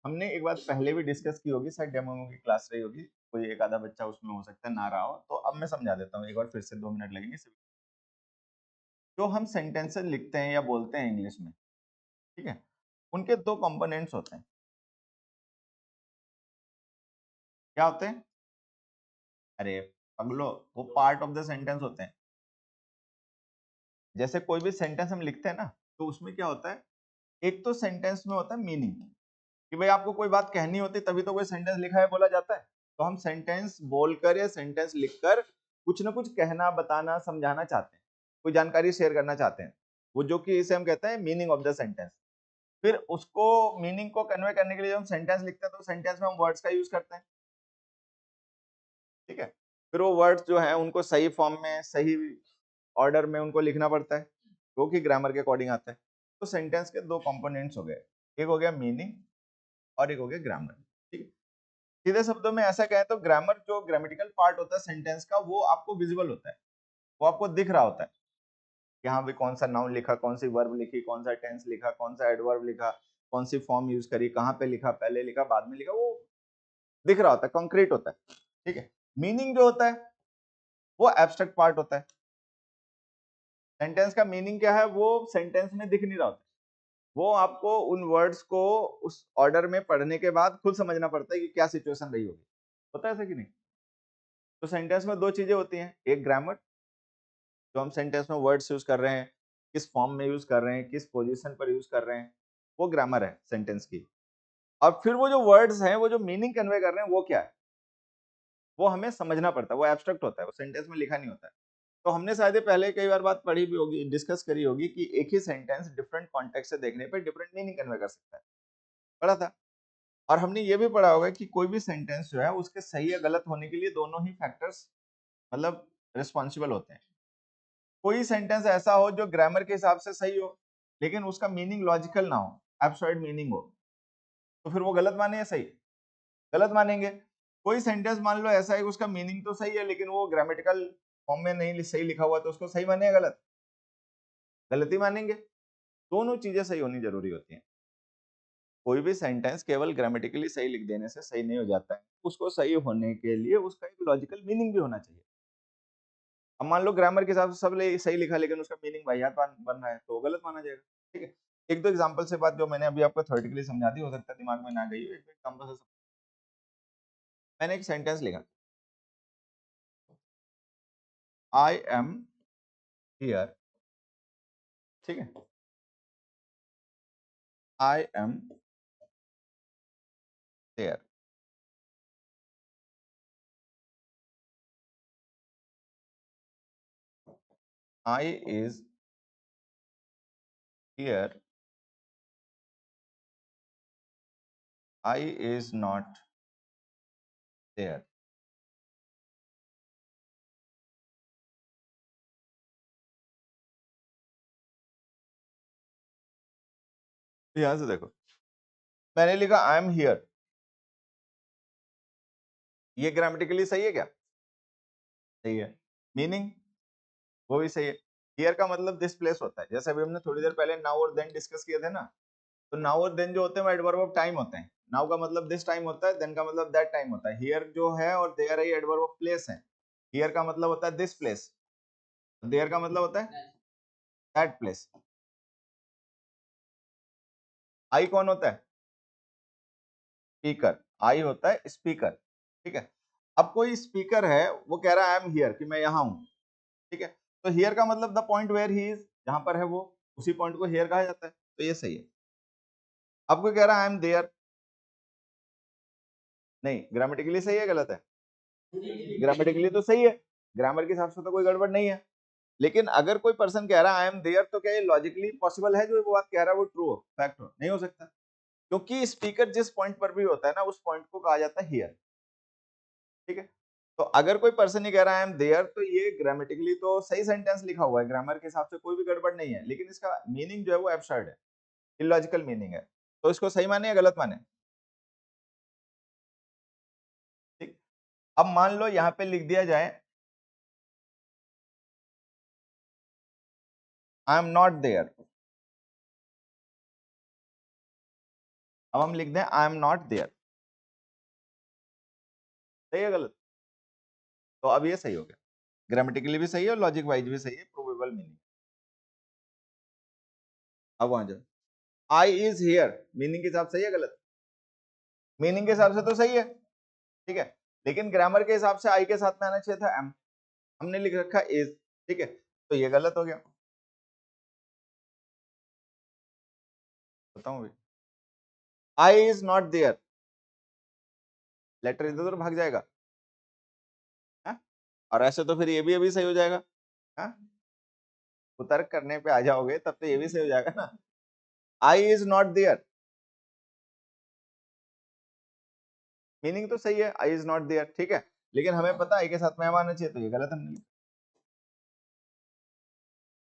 हमने एक बात पहले भी डिस्कस की होगी, शायद डेमो की क्लास रही होगी, कोई एक आधा बच्चा उसमें हो सकता है ना रहा हो, तो अब मैं समझा देता हूँ एक बार फिर से, 2 मिनट लगेंगे। जो हम सेंटेंसेस लिखते हैं या बोलते हैं इंग्लिश में, ठीक है, उनके 2 कंपोनेंट्स होते हैं। क्या होते हैं? अरे पगलो, वो पार्ट ऑफ द सेंटेंस होते हैं। जैसे कोई भी सेंटेंस हम लिखते हैं ना, तो उसमें क्या होता है, एक तो सेंटेंस में होता है मीनिंग, कि भाई आपको कोई बात कहनी होती तभी तो कोई सेंटेंस लिखा है बोला जाता है। तो हम सेंटेंस बोलकर या सेंटेंस लिखकर कुछ ना कुछ कहना, बताना, समझाना चाहते हैं, कोई जानकारी शेयर करना चाहते हैं, वो जो कि इसे हम कहते हैं मीनिंग ऑफ द सेंटेंस। फिर उसको मीनिंग को कन्वे करने के लिए जब हम सेंटेंस लिखते हैं तो सेंटेंस में हम वर्ड्स का यूज करते हैं, ठीक है। फिर वो वर्ड्स जो है उनको सही फॉर्म में, सही ऑर्डर में उनको लिखना पड़ता है, जो कि ग्रामर के अकॉर्डिंग आता है। तो सेंटेंस के 2 कंपोनेंट्स हो गए, एक हो गया मीनिंग और एक हो गया ग्रामर, ठीक है। सीधे शब्दों में ऐसा कहें तो ग्रामर, जो ग्रामेटिकल पार्ट होता है सेंटेंस का, वो आपको विजिबल होता है, वो आपको दिख रहा होता है कि हाँ भाई कौन सा नाउन लिखा, कौन सी वर्ब लिखी, कौन सा टेंस लिखा, कौन सा एडवर्ब लिखा, कौन सी फॉर्म यूज करी, कहाँ पे लिखा, पहले लिखा बाद में लिखा, वो दिख रहा होता है, कॉन्क्रीट होता है, ठीक है। मीनिंग जो होता है वो एब्स्ट्रैक्ट पार्ट होता है। सेंटेंस का मीनिंग क्या है, वो सेंटेंस में दिख नहीं रहा होता, वो आपको उन वर्ड्स को उस ऑर्डर में पढ़ने के बाद खुद समझना पड़ता है कि क्या सिचुएशन रही होगी। होता है ऐसा कि नहीं? तो सेंटेंस में 2 चीजें होती हैं, एक ग्रामर, जो हम सेंटेंस में वर्ड्स यूज कर रहे हैं, किस फॉर्म में यूज कर रहे हैं, किस पोजीशन पर यूज कर रहे हैं, वो ग्रामर है सेंटेंस की। और फिर वो जो वर्ड्स हैं, वो जो मीनिंग कन्वे कर रहे हैं, वो क्या है, वो हमें समझना पड़ता है, वो एब्स्ट्रैक्ट होता है, वो सेंटेंस में लिखा नहीं होता है। तो हमने शायद ये पहले कई बार बात पढ़ी भी होगी, डिस्कस करी होगी कि एक ही सेंटेंस डिफरेंट कॉन्टेक्स्ट से देखने पर डिफरेंट मीनिंग कन्वे कर सकता है, पढ़ा था। और हमने ये भी पढ़ा होगा कि कोई भी सेंटेंस जो है उसके सही या गलत होने के लिए दोनों ही फैक्टर्स मतलब रिस्पॉन्सिबल होते हैं। कोई सेंटेंस ऐसा हो जो ग्रामर के हिसाब से सही हो लेकिन उसका मीनिंग लॉजिकल ना हो, एब्सर्ड मीनिंग हो, तो फिर वो गलत माने या सही? गलत मानेंगे। कोई सेंटेंस मान लो ऐसा है कि उसका मीनिंग तो सही है लेकिन वो ग्रामेटिकल फॉर्म में नहीं सही लिखा हुआ, तो उसको सही माने या गलत? गलत ही मानेंगे। दोनों चीजें सही होनी जरूरी होती हैं। कोई भी सेंटेंस केवल ग्रामेटिकली सही लिख देने से सही नहीं हो जाता है, उसको सही होने के लिए उसका एक लॉजिकल मीनिंग भी होना चाहिए। अब मान लो ग्रामर के हिसाब से सब सही लिखा लेकिन उसका मीनिंग वाहियात बन रहा है, तो वो गलत माना जाएगा, ठीक है। एक दो एग्जांपल से बात जो मैंने अभी आपको थ्योरेटिकली समझा दी, हो सकता है दिमाग में ना गई हो, एक एग्जांपल से मैंने एक सेंटेंस लिखा, आई एम हियर, ठीक है, I am there. I is here, I is not there. ध्यान से देखो, मैंने लिखा आई एम हियर, ये ग्रामेटिकली सही है क्या? सही है। मीनिंग वो भी सही है। हियर का मतलब दिस प्लेस होता है, जैसे अभी हमने थोड़ी देर पहले नाउ और देन डिस्कस किए थे ना, तो नाउ और देन जो होते हैं वो एडवर्ब ऑफ टाइम होते हैं। नाउ का मतलब दिस टाइम होता है, देन का मतलब दैट टाइम होता है। हियर जो है और देयर है, एडवर्ब ऑफ प्लेस है। हियर का मतलब होता है दिस प्लेस, देयर का मतलब होता है दैट प्लेस। आई कौन होता है? स्पीकर। आई होता है स्पीकर, ठीक है। अब कोई स्पीकर है, वो कह रहा है आई एम हियर, कि मैं यहाँ हूँ, ठीक है। तो हियर का मतलब the point where he is, जहां पर है वो, उसी पॉइंट को हियर कहा जाता है, तो ये सही है। अब कोई कह रहा है आई एम देयर, नहीं, ग्रामेटिकली सही है गलत है? ग्रामेटिकली तो सही है, ग्रामर के हिसाब से तो कोई गड़बड़ नहीं है। लेकिन अगर कोई पर्सन कह रहा है आई एम देयर, तो क्या ये लॉजिकली पॉसिबल है जो वो बात कह रहा है वो ट्रू हो, फैक्ट हो? नहीं हो सकता, क्योंकि स्पीकर जिस पॉइंट पर भी होता है ना, उस पॉइंट को कहा जाता है हियर, ठीक है। तो अगर कोई पर्सन ही कह रहा है आई एम देयर, तो ये ग्रामेटिकली तो सही सेंटेंस लिखा हुआ है, ग्रामर के हिसाब से कोई भी गड़बड़ नहीं है, लेकिन इसका मीनिंग जो है वो एब्सर्ड है, इलॉजिकल मीनिंग है। तो इसको सही माने या गलत माने? ठीक। अब मान लो यहाँ पे लिख दिया जाए आई एम नॉट देयर, अब हम लिख दें आई एम नॉट देयर, सही है गलत? तो अब ये सही हो गया, ग्रामेटिकली भी सही है और लॉजिक वाइज भी सही है, प्रूवेबल मीनिंग। अब वहां जाओ, आई इज हियर मीनिंग के हिसाब से सही है गलत? मीनिंग के हिसाब से तो सही है, ठीक है, लेकिन ग्रामर के हिसाब से आई के साथ में आना चाहिए था एम, हमने लिख रखा इज, ठीक है, तो ये गलत हो गया। बताऊं भाई, आई इज नॉट देयर, लेटर इधर उधर भाग जाएगा, है? और ऐसे तो फिर ये भी अभी सही हो जाएगा, है? कुतर्क करने पे आ जाओगे तब तो ये भी सही हो जाएगा ना, आई इज नॉट देयर, मीनिंग तो सही है, आई इज नॉट देयर, ठीक है, लेकिन हमें पता है आई के साथ में आना चाहिए, तो ये गलत हमने लिखा।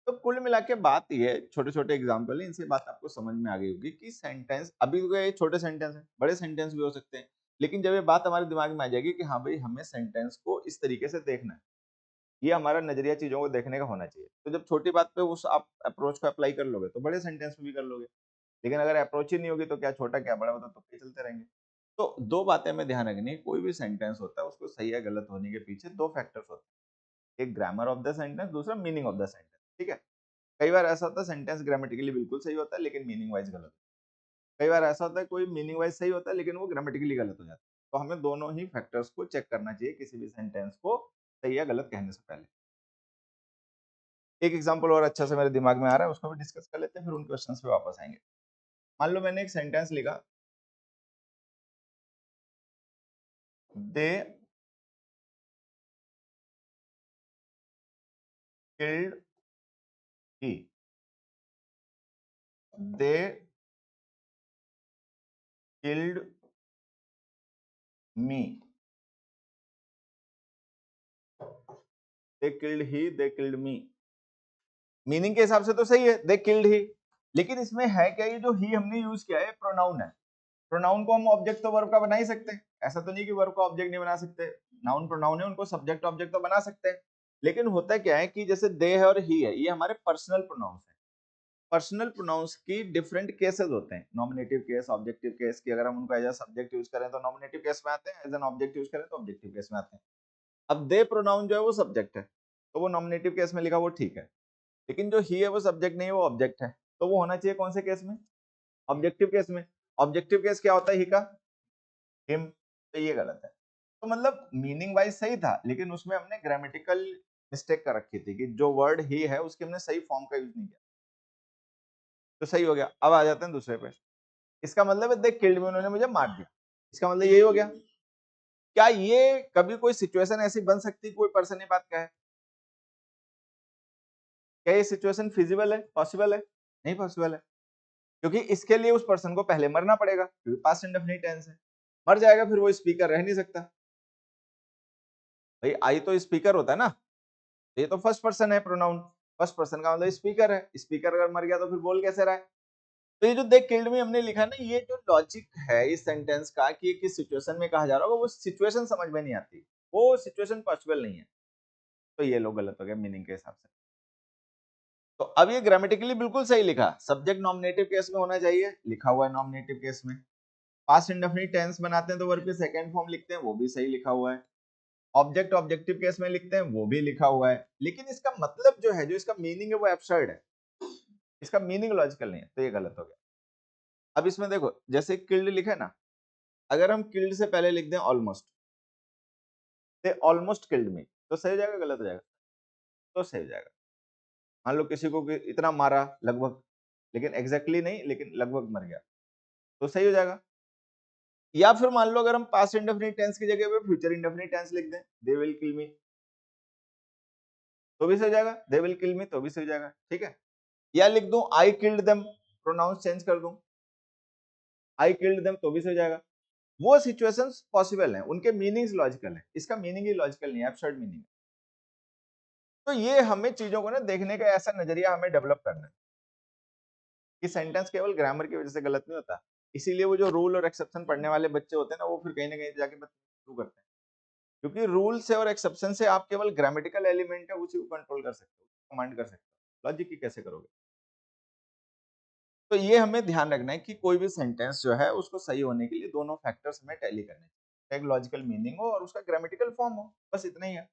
तो कुल मिला के बात ये, छोटे छोटे एग्जाम्पल है, इनसे बात आपको समझ में आ गई होगी कि सेंटेंस, अभी तो ये छोटे सेंटेंस है, बड़े सेंटेंस भी हो सकते हैं, लेकिन जब ये बात हमारे दिमाग में आ जाएगी कि हाँ भाई हमें सेंटेंस को इस तरीके से देखना है, ये हमारा नजरिया चीजों को देखने का होना चाहिए, तो जब छोटी बात पे उस आप अप्रोच को अप्लाई कर लोगे तो बड़े सेंटेंस में भी कर लोगे, लेकिन अगर अप्रोच ही नहीं होगी तो क्या छोटा क्या बड़ा, तो चलते रहेंगे। तो दो बातें हमें ध्यान रखनी है, कोई भी सेंटेंस होता है उसको सही या गलत होने के पीछे दो फैक्टर्स होते हैं, एक ग्रामर ऑफ द सेंटेंस, दूसरा मीनिंग ऑफ द सेंटेंस, ठीक है। कई बार ऐसा होता है सेंटेंस ग्रामेटिकली बिल्कुल सही होता है लेकिन मीनिंग वाइज गलत, कई बार ऐसा होता है कोई मीनिंग वाइज सही होता है लेकिन वो ग्रामेटिकली गलत हो जाता है, तो हमें दोनों ही फैक्टर्स को चेक करना चाहिए किसी भी सेंटेंस को सही या गलत कहने से पहले। एक एग्जांपल और अच्छा से मेरे दिमाग में आ रहा है, उसको भी डिस्कस कर लेते हैं, फिर उन क्वेश्चंस पे वापस आएंगे। मान लो मैंने एक सेंटेंस लिखा, they killed he, they killed me, they killed he, they killed me, meaning के हिसाब से तो सही है, दे किल्ड ही, लेकिन इसमें है क्या, ये जो ही हमने यूज किया है प्रोनाउन है, प्रोनाउन को हम ऑब्जेक्ट तो वर्ब का बना ही सकते हैं, ऐसा तो नहीं कि वर्ब का ऑब्जेक्ट नहीं बना सकते, नाउन प्रोनाउन है उनको सब्जेक्ट ऑब्जेक्ट तो बना सकते हैं, लेकिन होता क्या है कि जैसे दे है और ही है, ये हमारे पर्सनल प्रोनाउंस है, पर्सनल प्रोनाउंस की डिफरेंट केसेस होते हैं, नॉमिनेटिव केस, ऑब्जेक्टिव केस की, अगर हम उनको एज अ सब्जेक्ट यूज करें तो नॉमिनेटिव केस में आते हैं, एज एन ऑब्जेक्ट यूज करें तो ऑब्जेक्टिव केस में आते हैं। अब दे प्रोनाउन जो है वो सब्जेक्ट है, तो वो नॉमिनेटिव केस में लिखा वो ठीक है, लेकिन जो ही है वो सब्जेक्ट नहीं है, वो ऑब्जेक्ट है, तो वो होना चाहिए कौन से केस में, ऑब्जेक्टिव केस में। ऑब्जेक्टिव केस क्या होता है, ही का हिम, तो ये गलत है। तो मतलब मीनिंग वाइज सही था लेकिन उसमें हमने ग्रामेटिकल मिस्टेक कर रखी थी कि जो वर्ड ही है उसके हमने सही फॉर्म का यूज नहीं किया, तो सही हो गया। अब आ जाते हैं दूसरे पे, इसका मतलब है देख किल्ड में उन्होंने मुझे मार दिया, इसका मतलब यही हो गया। क्या ये कभी कोई सिचुएशन ऐसी बन सकती कोई पर्सन ये बात कहे, क्या ये सिचुएशन फिजिबल है, पॉसिबल है? नहीं पॉसिबल है, क्योंकि इसके लिए उस पर्सन को पहले मरना पड़ेगा, क्योंकि पास्ट इंडेफिनिट टेंस है, मर जाएगा फिर वो स्पीकर रह नहीं सकता। भाई आई तो स्पीकर होता है ना, ये तो फर्स्ट पर्सन है प्रोनाउन, फर्स्ट पर्सन का मतलब स्पीकर है, स्पीकर अगर मर गया तो फिर बोल कैसे रहा है। तो ये जो देख किल्ड में हमने लिखा ना, ये जो लॉजिक है इस सेंटेंस का कि किस सिचुएशन में कहा जा रहा होगा, वो सिचुएशन समझ में नहीं आती, वो सिचुएशन पॉसिबल नहीं है, तो ये लोग गलत हो गए मीनिंग के हिसाब से। तो अब ये ग्रामेटिकली बिल्कुल सही लिखा, सब्जेक्ट नॉमिनेटिव केस में होना चाहिए, लिखा हुआ है नॉमिनेटिव केस में, पास्ट इंडेफिनिट टेंस बनाते हैं तो वर्ब की सेकंड फॉर्म लिखते हैं, वो भी सही लिखा हुआ है, ऑब्जेक्ट ऑब्जेक्टिव केस में लिखते हैं वो भी लिखा हुआ है, लेकिन इसका मतलब जो है, जो इसका मीनिंग है वो एब्सर्ड है, इसका मीनिंग लॉजिकल नहीं है, तो ये गलत हो गया। अब इसमें देखो जैसे किल्ड लिखा है ना, अगर हम किल्ड से पहले लिख दें almost, they almost killed me, तो सही हो जाएगा गलत हो जाएगा? तो सही हो जाएगा। मान लो किसी को इतना मारा लगभग, लेकिन एग्जैक्टली नहीं, लेकिन लगभग मर गया, तो सही हो जाएगा। या फिर मान लो अगर हम पास्ट इंडेफिनिट टेंस की जगह पे फ्यूचर इंडेफिनिट टेंस लिख दें, दे विल किल मी, तो भी सही हो जाएगा, दे विल किल मी तो भी सही हो जाएगा, ठीक है। या लिख दूं I killed them, pronouns change कर दूं, आई किल्ड देम तो भी सही हो जाएगा। वो सिचुएशंस पॉसिबल हैं, उनके मीनिंग्स लॉजिकल हैं, इसका मीनिंग ही लॉजिकल नहीं है, एब्सर्ड मीनिंग है। तो ये हमें चीजों को ना देखने का ऐसा नजरिया हमें डेवलप करना है कि सेंटेंस केवल ग्रामर की वजह से गलत नहीं होता, इसीलिए वो जो रूल और एक्सेप्शन पढ़ने वाले बच्चे होते हैं ना, वो फिर कहीं ना कहीं जाके शुरू करते हैं, क्योंकि रूल से और एक्सेप्शन से आप केवल ग्रामेटिकल एलिमेंट है उसी को कंट्रोल कर सकते हो, कमांड कर सकते हो, लॉजिक की कैसे करोगे। तो ये हमें ध्यान रखना है कि कोई भी सेंटेंस जो है उसको सही होने के लिए दोनों फैक्टर्स हमें टैली करने चाहिए। एक लॉजिकल मीनिंग हो और उसका ग्रामेटिकल फॉर्म हो, बस इतना ही है।